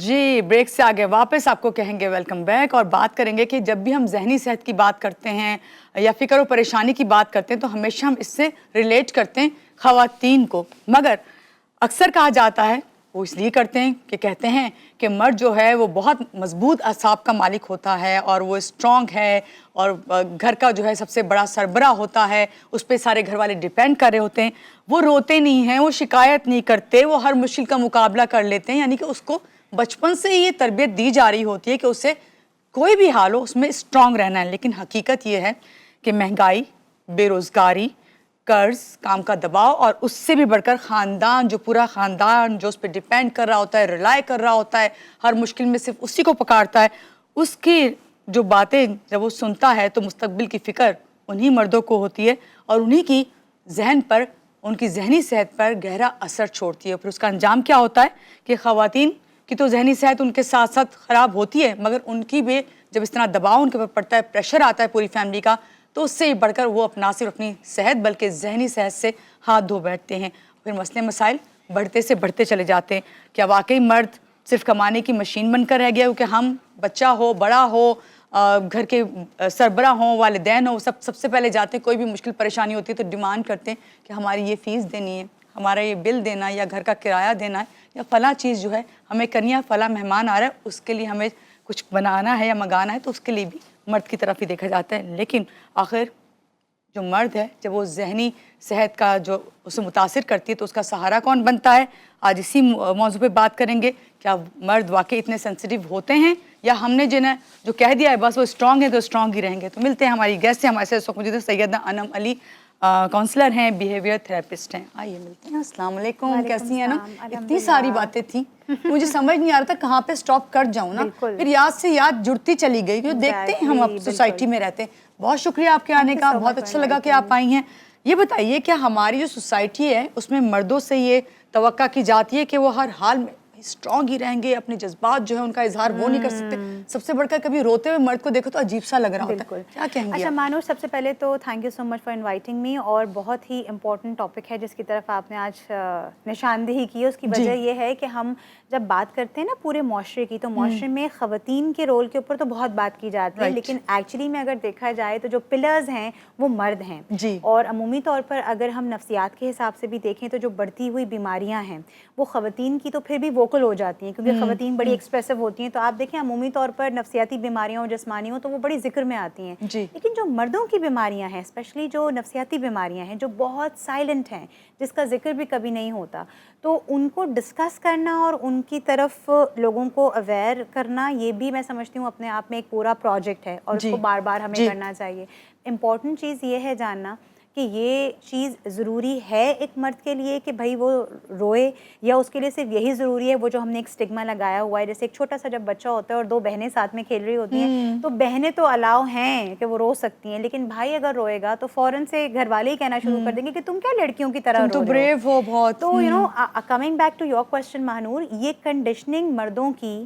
جی break سے آگے واپس آپ کو کہیں گے ویلکم بیک، اور بات کریں گے کہ جب بھی ہم ذہنی صحت کی بات کرتے ہیں یا فکر و پریشانی کی بات کرتے ہیں تو ہمیشہ ہم اس سے ریلیٹ کرتے ہیں خواتین کو، مگر اکثر کہا جاتا ہے وہ اس لیے کرتے ہیں کہ کہتے ہیں کہ مرد جو ہے وہ بہت مضبوط اعصاب کا مالک ہوتا ہے اور وہ اسٹرانگ ہے اور گھر کا جو ہے سب سے بڑا سربراہ ہوتا ہے، اس پہ سارے گھر والے ڈیپینڈ کر رہے ہوتے ہیں، وہ روتے نہیں ہیں، وہ شکایت نہیں کرتے، وہ ہر مشکل کا مقابلہ کر لیتے ہیں، یعنی کہ اس کو بچپن سے یہ تربیت دی جا رہی ہوتی ہے کہ اسے کوئی بھی حال ہو اس میں اسٹرانگ رہنا ہے۔ لیکن حقیقت یہ ہے کہ مہنگائی، بے روزگاری، قرض، کام کا دباؤ اور اس سے بھی بڑھ کر خاندان، جو پورا خاندان جو اس پہ ڈیپینڈ کر رہا ہوتا ہے، ریلائی کر رہا ہوتا ہے، ہر مشکل میں صرف اسی کو پکارتا ہے، اس کی جو باتیں جب وہ سنتا ہے تو مستقبل کی فکر انہی مردوں کو ہوتی ہے اور انہی کی ذہن پر، ان کی ذہنی صحت پر گہرا اثر چھوڑتی ہے۔ پھر اس کا انجام کیا ہوتا ہے کہ خواتین کی تو ذہنی صحت ان کے ساتھ ساتھ خراب ہوتی ہے، مگر ان کی بھی جب اس طرح دباؤ ان کے اوپر پڑتا ہے، پریشر آتا ہے پوری فیملی کا، تو اس سے بڑھ کر وہ نہ صرف اپنی صحت بلکہ ذہنی صحت سے ہاتھ دھو بیٹھتے ہیں، پھر مسئلے مسائل بڑھتے سے بڑھتے چلے جاتے ہیں۔ کیا واقعی مرد صرف کمانے کی مشین بن کر رہ گیا ہو کہ ہم بچہ ہو، بڑا ہو، گھر کے سربراہ ہوں، والدین ہوں، سب سے پہلے جاتے ہیں، کوئی بھی مشکل پریشانی ہوتی ہے تو ڈیمانڈ کرتے ہیں کہ ہماری یہ فیس دینی ہے، ہمارا یہ بل دینا ہے یا گھر کا کرایہ دینا ہے یا فلاں چیز جو ہے ہمیں کرنی ہے، فلاں مہمان آ رہا ہے اس کے لیے ہمیں کچھ بنانا ہے یا منگانا ہے، تو اس کے لیے بھی مرد کی طرف ہی دیکھا جاتا ہے۔ لیکن آخر جو مرد ہے جب وہ ذہنی صحت کا جو اسے متاثر کرتی ہے تو اس کا سہارا کون بنتا ہے؟ آج اسی موضوع پہ بات کریں گے۔ کیا مرد واقعی اتنے سینسیٹیو ہوتے ہیں یا ہم نے جنہیں جو کہہ دیا ہے بس وہ اسٹرانگ ہے تو اسٹرانگ ہی رہیں گے؟ تو ملتے ہیں ہماری گیسٹ سے، ہمارے ساتھ موجود ہے سیدہ انم علی، کاؤنسلر ہیں، بیہیویئر تھراپسٹ ہیں۔ آئیے ملتے ہیں۔ السلام علیکم، کیسی ہیں نا؟ اتنی ساری باتیں تھیں مجھے سمجھ نہیں آ رہا تھا کہاں پہ سٹاپ کر جاؤں نا، پھر یاد سے یاد جڑتی چلی گئی، کیونکہ دیکھتے ہیں ہم اب سوسائٹی میں رہتے ہیں۔ بہت شکریہ آپ کے آنے کا، بہت اچھا لگا کہ آپ آئی ہیں۔ یہ بتائیے کیا ہماری جو سوسائٹی ہے اس میں مردوں سے یہ توقع کی جاتی ہے کہ وہ ہر حال میں اسٹرانگ ہی رہیں گے، اپنے جذبات جو ہیں ان کا اظہار وہ نہیں کر سکتے؟ سب سے بڑھ کر کبھی روتے ہوئے مرد کو دیکھو تو عجیب سا لگ رہا ہوتا ہے، کیا کہیں گے؟ اچھا مانوش، سب سے پہلے تو thank you so much for inviting me, اور بہت ہی امپورٹنٹ ٹاپک ہے جس کی طرف آپ نے آج نشاندہی کی ہے۔ اس کی وجہ یہ ہے کہ ہم جب بات کرتے ہیں نا پورے معاشرے کی، تو معاشرے میں خواتین کے رول کے اوپر تو بہت بات کی جاتی ہے، لیکن ایکچولی میں اگر دیکھا جائے تو جو پلرز ہیں وہ مرد ہیں۔ اور عمومی طور پر اگر ہم نفسیات کے حساب سے بھی دیکھیں تو جو بڑھتی ہوئی بیماریاں ہیں وہ خواتین کی تو پھر بھی ووکل ہو جاتی ہیں، کیونکہ خواتین بڑی ایکسپریسو ہوتی ہیں، تو آپ دیکھیں عمومی طور پر نفسیاتی بیماریاں ہوں، جسمانی ہوں، تو وہ بڑی ذکر میں آتی ہیں۔ لیکن جو مردوں کی بیماریاں ہیں، اسپیشلی جو نفسیاتی بیماریاں ہیں جو بہت سائلنٹ ہیں، جس کا ذکر بھی کبھی نہیں ہوتا، تو ان کو ڈسکس کرنا اور ان کی طرف لوگوں کو اویئر کرنا، یہ بھی میں سمجھتی ہوں اپنے آپ میں ایک پورا پروجیکٹ ہے، اور اس کو بار بار ہمیں کرنا چاہیے۔ امپورٹنٹ چیز یہ ہے جاننا کہ یہ چیز ضروری ہے ایک مرد کے لیے کہ بھائی وہ روئے، یا اس کے لیے صرف یہی ضروری ہے وہ جو ہم نے ایک سٹگما لگایا ہوا ہے، جیسے ایک چھوٹا سا جب بچہ ہوتا ہے اور دو بہنیں ساتھ میں کھیل رہی ہوتی ہیں تو بہنیں تو الاؤ ہیں کہ وہ رو سکتی ہیں، لیکن بھائی اگر روئے گا تو فوراً سے گھر والے ہی کہنا شروع کر دیں گے کہ تم کیا لڑکیوں کی طرح رو رہے ہو، تم تو بریو ہو بہت۔ تو coming back to your question Mehnoor, یہ کنڈیشننگ مردوں کی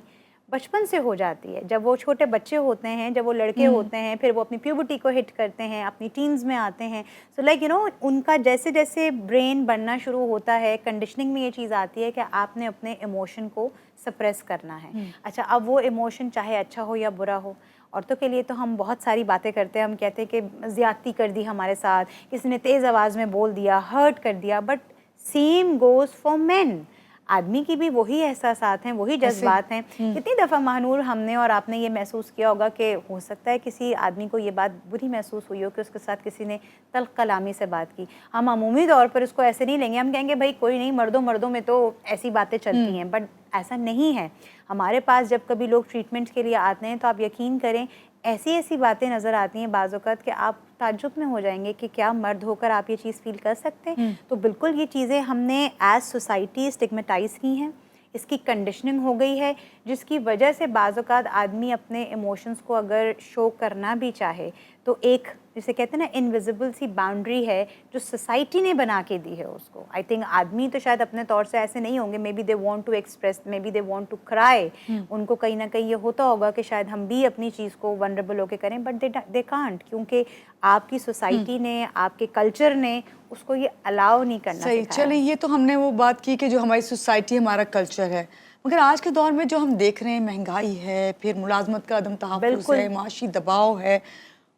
بچپن سے ہو جاتی ہے، جب وہ چھوٹے بچے ہوتے ہیں، جب وہ لڑکے ہوتے ہیں، پھر وہ اپنی پیوبرٹی کو ہٹ کرتے ہیں، اپنی ٹینز میں آتے ہیں، سو لائک ان کا جیسے جیسے برین بننا شروع ہوتا ہے، کنڈیشننگ میں یہ چیز آتی ہے کہ آپ نے اپنے ایموشن کو سپریس کرنا ہے۔ اچھا، اب وہ ایموشن چاہے اچھا ہو یا برا ہو، عورتوں کے لیے تو ہم بہت ساری باتیں کرتے ہیں، ہم کہتے ہیں کہ زیادتی کر دی ہمارے ساتھ، کسی نے تیز آواز میں بول دیا، ہرٹ کر دیا، بٹ سیم گوز فار مین۔ آدمی کی بھی وہی احساسات ہیں، وہی جذبات ہیں۔ کتنی دفعہ مہنور ہم نے اور آپ نے یہ محسوس کیا ہوگا کہ ہو سکتا ہے کسی آدمی کو یہ بات بری محسوس ہوئی ہو کہ اس کے ساتھ کسی نے تلخ کلامی سے بات کی، ہم عمومی طور پر اس کو ایسے نہیں لیں گے، ہم کہیں گے بھائی کوئی نہیں، مردوں میں تو ایسی باتیں چلتی ہیں، بٹ ایسا نہیں ہے۔ ہمارے پاس جب کبھی لوگ ٹریٹمنٹ کے لیے آتے ہیں تو آپ یقین کریں ایسی باتیں نظر آتی ہیں بعض اوقات کہ آپ تعجب میں ہو جائیں گے کہ کیا مرد ہو کر آپ یہ چیز فیل کر سکتے ہیں؟ تو بالکل یہ چیزیں ہم نے ایز سوسائٹی اسٹگمیٹائز کی ہیں، اس کی کنڈیشننگ ہو گئی ہے، جس کی وجہ سے بعض اوقات آدمی اپنے ایموشنز کو اگر شو کرنا بھی چاہے تو ایک جسے کہتے ہیں نا انویزیبل سی باؤنڈری ہے جو سوسائٹی نے بنا کے دی ہے اس کو۔ آئی تھنک آدمی تو شاید اپنے طور سے ایسے نہیں ہوں گے، may be they want to express, may be they want to cry, ان کو کہیں نہ کہیں یہ ہوتا ہوگا کہ شاید ہم بھی اپنی چیز کو ونریبل ہو کے کریں، بٹ دے کانٹ، کیونکہ آپ کی سوسائٹی نے، آپ کے کلچر نے اس کو یہ الاؤ نہیں کرنا سکھایا۔ چلیں، یہ تو ہم نے وہ بات کی کہ جو ہماری سوسائٹی، ہمارا کلچر ہے، مگر آج کے دور میں جو ہم دیکھ رہے ہیں مہنگائی ہے، پھر ملازمت کا عدم تحفظ ہے، معاشی دباؤ ہے،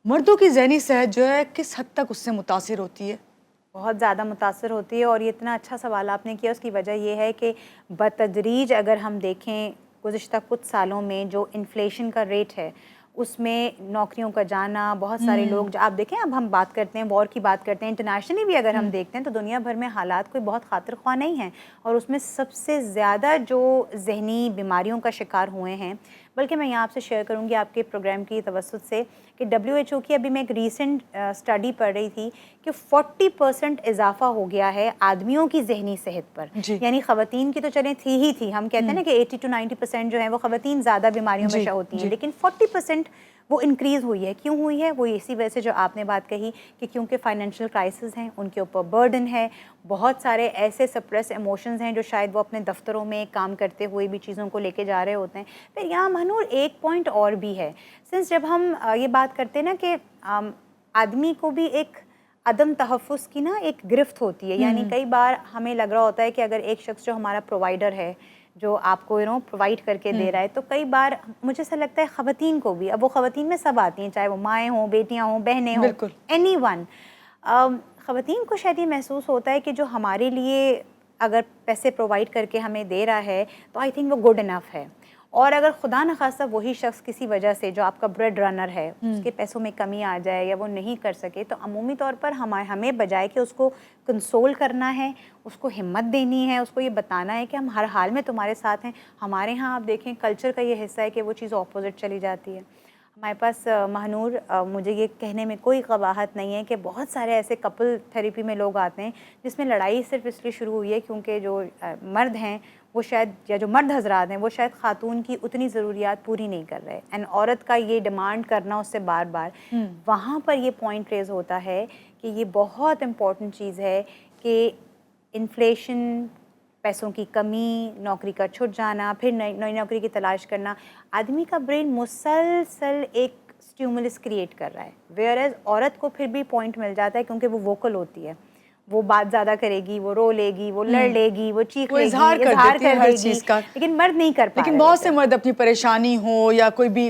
مردوں کی ذہنی صحت جو ہے کس حد تک اس سے متاثر ہوتی ہے؟ بہت زیادہ متاثر ہوتی ہے، اور یہ اتنا اچھا سوال آپ نے کیا. اس کی وجہ یہ ہے کہ بتدریج اگر ہم دیکھیں گزشتہ کچھ سالوں میں جو انفلیشن کا ریٹ ہے اس میں نوکریوں کا جانا، بہت سارے لوگ جو آپ دیکھیں، اب ہم بات کرتے ہیں وار کی بات کرتے ہیں، انٹرنیشنلی بھی اگر ہم دیکھتے ہیں تو دنیا بھر میں حالات کوئی بہت خاطر خواہ نہیں ہیں، اور اس میں سب سے زیادہ جو ذہنی بیماریوں کا شکار ہوئے ہیں. بلکہ میں یہاں آپ سے شیئر کروں گی آپ کے پروگرام کی توسط سے کہ WHO کی ابھی میں ایک ریسنٹ اسٹڈی پڑھ رہی تھی کہ 40% اضافہ ہو گیا ہے آدمیوں کی ذہنی صحت پر. یعنی خواتین کی تو چلیں تھی ہم کہتے ہیں نا کہ 80 to 90% جو ہیں وہ خواتین زیادہ بیماریوں میں ہوتی ہیں، لیکن 40% وہ انکریز ہوئی ہے. کیوں ہوئی ہے؟ وہ اسی وجہ سے جو آپ نے بات کہی کہ کیونکہ فائنینشیل کرائسس ہیں، ان کے اوپر برڈن ہے، بہت سارے ایسے سپریس ایموشنز ہیں جو شاید وہ اپنے دفتروں میں کام کرتے ہوئے بھی چیزوں کو لے کے جا رہے ہوتے ہیں. پھر یہاں مہنور ایک پوائنٹ اور بھی ہے، سنس جب ہم یہ بات کرتے ہیں نا کہ آدمی کو بھی ایک عدم تحفظ کی نا ایک گرفت ہوتی ہے. یعنی کئی بار ہمیں لگ رہا ہوتا ہے کہ اگر ایک شخص جو ہمارا پرووائڈر ہے، جو آپ کو پرووائڈ کر کے دے رہا ہے، تو کئی بار مجھے ایسا لگتا ہے خواتین کو بھی، اب وہ خواتین میں سب آتی ہیں، چاہے وہ مائیں ہوں، بیٹیاں ہوں، بہنیں ہوں، اینی ون، خواتین کو شاید یہ محسوس ہوتا ہے کہ جو ہمارے لیے اگر پیسے پرووائڈ کر کے ہمیں دے رہا ہے تو آئی تھنک وہ گڈ انف ہے. اور اگر خدا نخواستہ وہی شخص کسی وجہ سے جو آپ کا بریڈ رنر ہے اس کے پیسوں میں کمی آ جائے یا وہ نہیں کر سکے، تو عمومی طور پر ہمیں بجائے کہ اس کو کنسول کرنا ہے، اس کو ہمت دینی ہے، اس کو یہ بتانا ہے کہ ہم ہر حال میں تمہارے ساتھ ہیں. ہمارے ہاں آپ دیکھیں کلچر کا یہ حصہ ہے کہ وہ چیز اپوزٹ چلی جاتی ہے. ہمارے پاس مہنور مجھے یہ کہنے میں کوئی قباحت نہیں ہے کہ بہت سارے ایسے کپل تھیریپی میں لوگ آتے ہیں جس میں لڑائی صرف اس لیے شروع ہوئی ہے کیونکہ جو مرد ہیں وہ شاید، یا جو مرد حضرات ہیں وہ شاید خاتون کی اتنی ضروریات پوری نہیں کر رہے، اینڈ عورت کا یہ ڈیمانڈ کرنا اس سے بار بار، وہاں پر یہ پوائنٹ ریز ہوتا ہے کہ یہ بہت امپورٹنٹ چیز ہے کہ انفلیشن، پیسوں کی کمی، نوکری کا چھٹ جانا، پھر نئی نوکری کی تلاش کرنا، آدمی کا برین مسلسل ایک اسٹیمولس کریٹ کر رہا ہے. ویئر ایز عورت کو پھر بھی پوائنٹ مل جاتا ہے کیونکہ وہ ووکل ہوتی ہے، وہ بات زیادہ کرے گی، وہ رو لے گی، وہ لڑ لے گی، وہ چیخ لے گی، اظہار کر دے گی، لیکن مرد نہیں کر پاتا. لیکن بہت سے مرد اپنی پریشانی ہو یا کوئی بھی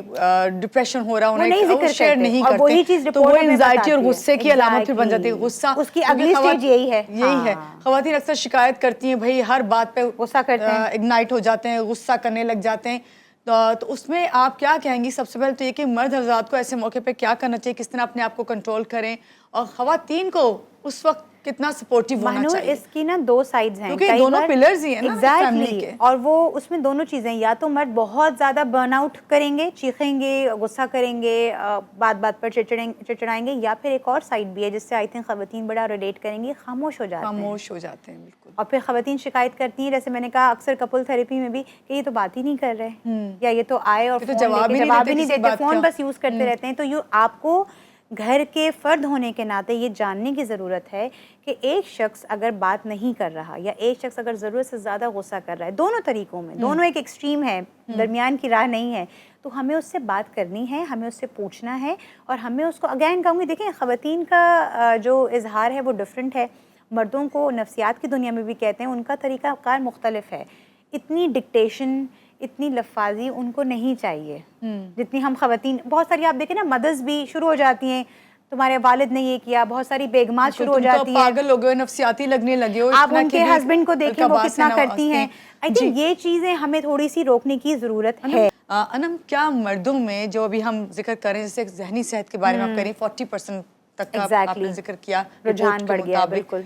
ڈپریشن ہو رہا انہیں وہ شیئر نہیں کرتے، وہی چیز تو وہ انزائٹی اور غصے کی علامت پھر بن جاتی ہے. غصہ اس کی اگلی سٹیج یہی ہے. خواتین اکثر شکایت کرتی ہیں بھائی ہر بات پہ غصہ کرتے ہیں، اگنائٹ ہو جاتے ہیں، غصہ کرنے لگ جاتے ہیں. تو اس میں آپ کیا کہیں گی؟ سب سے پہلے تو یہ کہ مرد حضرات کو ایسے موقع پہ کیا کرنا چاہیے، کس طرح اپنے آپ کو کنٹرول کریں، اور خواتین کو اس وقت کتنا سپورٹیو ہونا چاہیے؟ اس کی نا دو سائڈز ہیں، کیونکہ دونوں پلرز ہی ہیں نا فیملی کے، اور وہ اس میں دونوں چیزیں، یا تو مرد بہت زیادہ برن آؤٹ کریں گے، چیخیں گے، غصہ کریں گے، بات بات پر چڑچڑائیں گے، یا پھر ایک اور سائڈ بھی ہے جس سے آئی تھنک خواتین بڑا ریلیٹ کریں گی، خاموش ہو جاتے ہیں. بالکل. اور پھر خواتین شکایت کرتی ہیں، جیسے میں نے کہا اکثر کپل تھیریپی میں بھی کہ یہ تو بات ہی نہیں کر رہے، یا یہ تو آئے اور جواب ہی نہیں دیتے، فون بس یوز کرتے رہتے ہیں. تو آپ کو گھر کے فرد ہونے کے ناطے یہ جاننے کی ضرورت ہے کہ ایک شخص اگر بات نہیں کر رہا یا ایک شخص اگر ضرورت سے زیادہ غصہ کر رہا ہے، دونوں طریقوں میں، دونوں ایک ایکسٹریم ہے، درمیان کی راہ نہیں ہے، تو ہمیں اس سے بات کرنی ہے، ہمیں اس سے پوچھنا ہے، اور ہمیں اس کو اگین کہوں گی، دیکھیں خواتین کا جو اظہار ہے وہ ڈفرینٹ ہے. مردوں کو نفسیات کی دنیا میں بھی کہتے ہیں ان کا طریقہ کار مختلف ہے. اتنی ڈکٹیشن، اتنی لفاظی ان کو نہیں چاہیے جتنی ہم خواتین. بہت ساری آپ دیکھیں نا مدرس بھی شروع ہو جاتی ہیں، تمہارے والد نے یہ کیا، بہت ساری بیگمات شروع ہو جاتی ہیں، پاگل ہو گئے، نفسیاتی لگنے لگے ہو، آپ ان کے ہسبینڈ کو دیکھیں وہ کتنا کرتی ہیں. آئی تھنک یہ چیزیں ہمیں تھوڑی سی روکنے کی ضرورت ہے. انم، کیا مردوں میں جو ابھی ہم ذکر کریں، جیسے ذہنی صحت کے بارے میں آپ کہہ رہی ہیں 40% تک کا آپ نے ذکر کیا، رجحان بڑھ گیا، بالکل.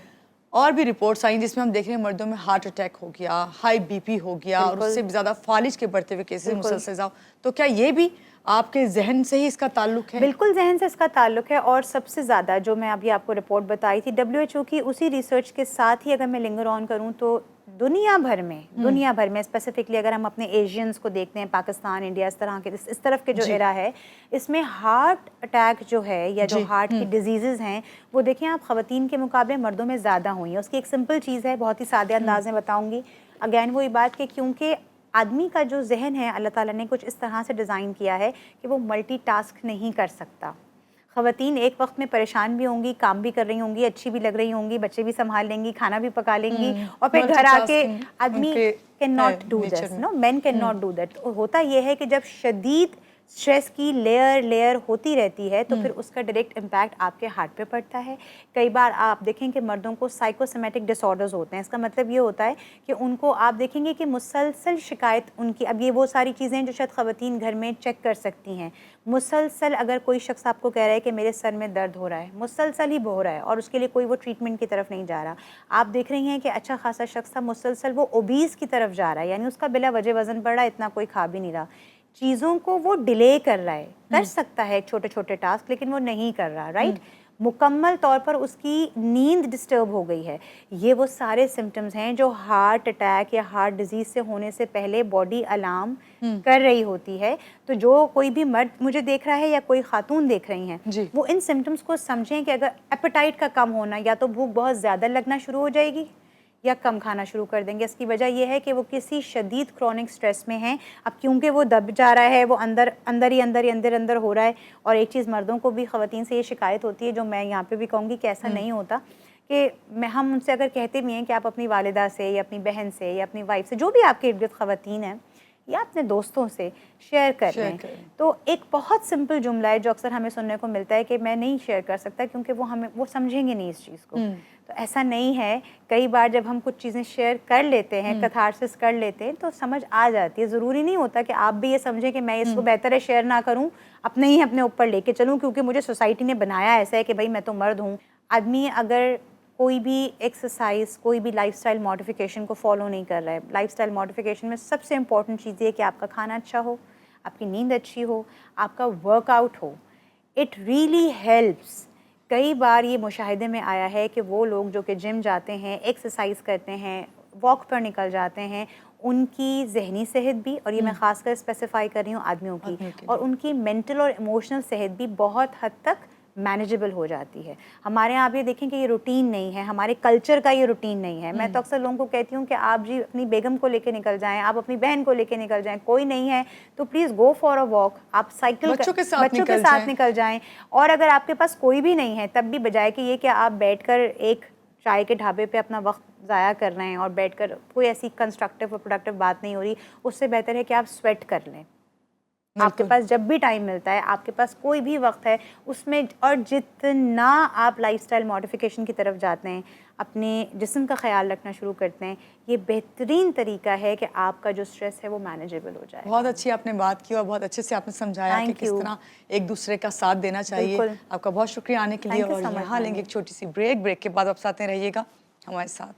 اور بھی رپورٹس آئیں جس میں ہم دیکھ رہے ہیں مردوں میں ہارٹ اٹیک ہو گیا، ہائی بی پی ہو گیا، اور اس سے بھی زیادہ فالج کے بڑھتے ہوئے کیسز مسلسل. تو کیا یہ بھی آپ کے ذہن سے ہی اس کا تعلق ہے؟ بالکل ذہن سے اس کا تعلق ہے، اور سب سے زیادہ جو میں ابھی آپ کو رپورٹ بتائی تھی WHO کی اسی ریسرچ کے ساتھ ہی اگر میں لنگر آن کروں تو دنیا بھر میں اسپیسیفکلی اگر ہم اپنے ایشینز کو دیکھتے ہیں، پاکستان، انڈیا، اس طرح کے اس طرف کے جو ایرا ہے، اس میں ہارٹ اٹیک جو ہے یا جو ہارٹ کی ڈیزیزز ہیں وہ دیکھیں آپ خواتین کے مقابلے مردوں میں زیادہ ہوئی ہیں. اس کی ایک سمپل چیز ہے، بہت ہی سادے انداز میں بتاؤں گی. اگین وہی بات کہ کیونکہ آدمی کا جو ذہن ہے اللہ تعالیٰ نے کچھ اس طرح سے ڈیزائن کیا ہے کہ وہ ملٹی ٹاسک نہیں کر سکتا. خواتین ایک وقت میں پریشان بھی ہوں گی, کام بھی کر رہی ہوں گی, اچھی بھی لگ رہی ہوں گی, بچے بھی سنبھال لیں گی, کھانا بھی پکا لیں گی, اور پھر گھر آ کے آدمی can not do this, no man can not do that. ہوتا یہ ہے کہ جب شدید اسٹریس کی لیئر ہوتی رہتی ہے تو پھر اس کا ڈائریکٹ امپیکٹ آپ کے ہارٹ پہ پڑتا ہے. کئی بار آپ دیکھیں کہ مردوں کو سائیکوسومیٹک ڈس آرڈرز ہوتے ہیں. اس کا مطلب یہ ہوتا ہے کہ ان کو آپ دیکھیں گے کہ مسلسل شکایت ان کی, اب یہ وہ ساری چیزیں جو شاید خواتین گھر میں چیک کر سکتی ہیں, مسلسل اگر کوئی شخص آپ کو کہہ رہا ہے کہ میرے سر میں درد ہو رہا ہے, مسلسل ہی ہو رہا ہے, اور اس کے لیے کوئی وہ ٹریٹمنٹ کی طرف نہیں جا رہا, آپ دیکھ رہی ہیں کہ اچھا خاصا شخص تھا, مسلسل وہ اوبیز کی طرف جا رہا ہے, یعنی اس کا بلا وجہ وزن بڑھ رہا ہے, اتنا کوئی کھا بھی نہیں رہا, چیزوں کو وہ ڈیلے کر رہا ہے, کر سکتا ہے چھوٹے چھوٹے ٹاسک لیکن وہ نہیں کر رہا, رائٹ. مکمل طور پر اس کی نیند ڈسٹرب ہو گئی ہے. یہ وہ سارے سمٹمز ہیں جو ہارٹ اٹیک یا ہارٹ ڈیزیز سے ہونے سے پہلے باڈی الارم کر رہی ہوتی ہے. تو جو کوئی بھی مرد مجھے دیکھ رہا ہے یا کوئی خاتون دیکھ رہی ہیں, وہ ان سمٹمز کو سمجھیں کہ اگر ایپیٹائٹ کا کم ہونا, یا تو بھوک بہت زیادہ لگنا شروع ہو جائے گی یا کم کھانا شروع کر دیں گے. اس کی وجہ یہ ہے کہ وہ کسی شدید کرونک سٹریس میں ہیں. اب کیونکہ وہ دب جا رہا ہے, وہ اندر ہو رہا ہے. اور ایک چیز مردوں کو بھی, خواتین سے یہ شکایت ہوتی ہے جو میں یہاں پہ بھی کہوں گی کہ ایسا نہیں ہوتا, کہ ہم ان سے اگر کہتے بھی ہیں کہ آپ اپنی والدہ سے یا اپنی بہن سے یا اپنی وائف سے, جو بھی آپ کے ارد گرد خواتین ہیں, یا اپنے دوستوں سے شیئر کر لیں, تو ایک بہت سمپل جملہ ہے جو اکثر ہمیں سننے کو ملتا ہے کہ میں نہیں شیئر کر سکتا کیونکہ وہ سمجھیں گے نہیں اس چیز کو. تو ایسا نہیں ہے. کئی بار جب ہم کچھ چیزیں شیئر کر لیتے ہیں, کتھارسس کر لیتے ہیں, تو سمجھ آ جاتی ہے. ضروری نہیں ہوتا کہ آپ بھی یہ سمجھیں کہ میں اس کو بہتر ہے شیئر نہ کروں, اپنے اوپر لے کے چلوں کیونکہ مجھے سوسائٹی نے بنایا ایسا ہے کہ بھائی میں تو مرد ہوں. آدمی اگر کوئی بھی ایکسرسائز, کوئی بھی لائف سٹائل ماڈیفیکیشن کو فالو نہیں کر رہا ہے, لائف سٹائل ماڈیفیکیشن میں سب سے امپورٹنٹ چیز یہ ہے کہ آپ کا کھانا اچھا ہو, آپ کی نیند اچھی ہو, آپ کا work out who. It really helps. کئی بار یہ مشاہدے میں آیا ہے کہ وہ لوگ جو کہ جم جاتے ہیں, ایکسرسائز کرتے ہیں, واک پر نکل جاتے ہیں, ان کی ذہنی صحت بھی, اور یہ میں خاص کر اسپیسیفائی کر رہی ہوں آدمیوں کی, اور ان کی مینٹل اور ایموشنل صحت بھی بہت حد تک مینیجبل ہو جاتی ہے. ہمارے یہاں آپ یہ دیکھیں کہ یہ روٹین نہیں ہے, ہمارے کلچر کا یہ روٹین نہیں ہے. میں تو اکثر لوگوں کو کہتی ہوں کہ آپ جی اپنی بیگم کو لے کے نکل جائیں, آپ اپنی بہن کو لے کے نکل جائیں, کوئی نہیں ہے تو please go for a walk, آپ سائیکل بچوں کے ساتھ نکل جائیں. اور اگر آپ کے پاس کوئی بھی نہیں ہے تب بھی بجائے کہ یہ کہ آپ بیٹھ کر ایک چائے کے ڈھابے پہ اپنا وقت ضائع کر رہے ہیں اور بیٹھ کر کوئی ایسی کنسٹرکٹیو اور پروڈکٹیو بات نہیں ہو رہی, اس سے بہتر ہے کہ آپ سویٹ کر لیں. آپ کے پاس جب بھی ٹائم ملتا ہے, آپ کے پاس کوئی بھی وقت ہے اس میں, اور جتنا آپ لائف سٹائل ماڈیفیکیشن کی طرف جاتے ہیں, اپنے جسم کا خیال رکھنا شروع کرتے ہیں, یہ بہترین طریقہ ہے کہ آپ کا جو اسٹریس ہے وہ مینیجیبل ہو جائے. بہت اچھی آپ نے بات کی اور بہت اچھے سے آپ نے سمجھایا کہ کس طرح ایک دوسرے کا ساتھ دینا چاہیے. آپ کا بہت شکریہ آنے کے لیے, اور یہاں لیں گے ایک چھوٹی سی بریک کے بعد آپ ساتھ رہیے گا ہمارے ساتھ.